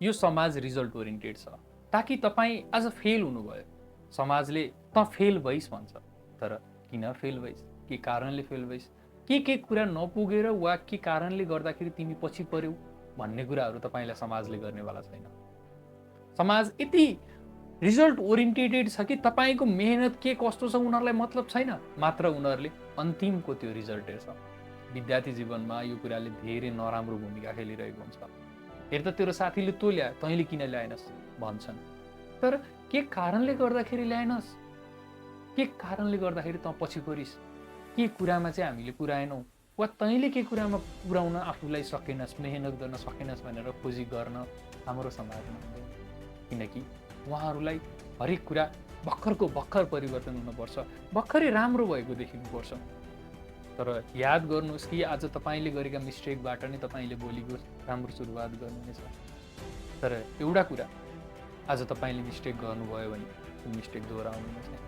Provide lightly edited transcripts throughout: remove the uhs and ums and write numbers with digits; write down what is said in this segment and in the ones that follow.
यो समाज result oriented छ। ताकि तपाईँ आज फेल हुनुभयो, समाजले त फेल भइस् भन्छ। तर किन फेल भइस्, के कारणले फेल भइस्, के कुरा नपुगेर वा के कारणले गर्दाखेरि तिमी पछि पर्यौ भन्ने कुराहरू तपाईँलाई समाजले गर्नेवाला छैन। समाज यति रिजल्ट ओरिएन्टेड छ कि तपाईँको मेहनत के कस्तो छ उनीहरूलाई मतलब छैन, मात्र उनीहरूले अन्तिमको त्यो रिजल्ट हेर्छ। विद्यार्थी जीवनमा यो कुराले धेरै नराम्रो भूमिका खेलिरहेको हुन्छ। हेर त तेरो साथीले तँ ल्यायो, तैँले किन ल्याएनस् भन्छन्। तर के कारणले गर्दाखेरि ल्याएनस्, के कारणले गर्दाखेरि तँ पछि परिस्, के कुरामा चाहिँ हामीले पुऱ्याएनौँ वा तैँले के कुरामा पुर्याउन आफूलाई सकेनस्, मेहनत गर्न सकेनस् भनेर खोजी गर्न हाम्रो समाजमा हुँदैन। किनकि उहाँहरूलाई हरेक कुरा भर्खरको भर्खर परिवर्तन हुनुपर्छ, भर्खरै राम्रो भएको देखिनुपर्छ। तर याद गर्नुहोस् कि आज तपाईँले गरेका मिस्टेकबाट नै तपाईँले भोलिको राम्रो सुरुवात गर्नुहुनेछ। तर एउटा कुरा, आज तपाईँले मिस्टेक गर्नुभयो भने त्यो मिस्टेक दोहोऱ्याउनु नै छैन।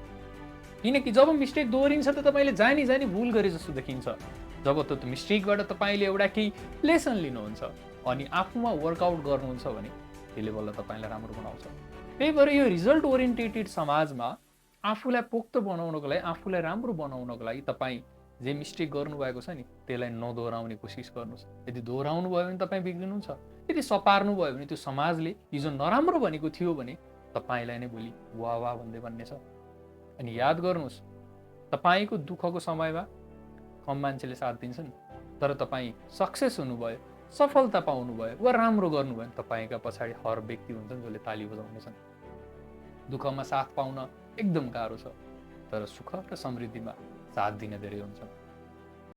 किनकि जब मिस्टेक दोहोरिन्छ त तपाईँले जानी जानी भुल गरे जस्तो देखिन्छ। जब त्यो मिस्टेकबाट तपाईँले एउटा केही लेसन लिनुहुन्छ अनि आफूमा वर्कआउट गर्नुहुन्छ भने त्यसले बल्ल तपाईँलाई राम्रो बनाउँछ। त्यही भएर यो रिजल्ट ओरिएन्टेड समाजमा आफूलाई पोख्त बनाउनको लागि, आफूलाई राम्रो बनाउनको लागि तपाईँ जे मिस्टेक गर्नुभएको छ नि त्यसलाई नदोहोऱ्याउने कोसिस गर्नुहोस्। यदि दोहोऱ्याउनु भयो भने तपाईँ बिग्रिनुहुन्छ, यदि सपार्नु भयो भने त्यो समाजले हिजो नराम्रो भनेको थियो भने तपाईँलाई नै भोलि वाह वाह भन्दै भन्ने छ। अनि याद गर्नुहोस्, तपाईँको दुःखको समयमा कम मान्छेले साथ दिन्छन्, तर तपाईँ सक्सेस हुनुभयो, सफलता पाउनुभयो वा राम्रो गर्नुभयो भने तपाईँका पछाडि हर व्यक्ति हुन्छन् जसले ताली बजाउनेछन्। दुःखमा साथ पाउन एकदम गाह्रो छ, तर सुख र समृद्धिमा साथ दिन धेरै हुन्छन्।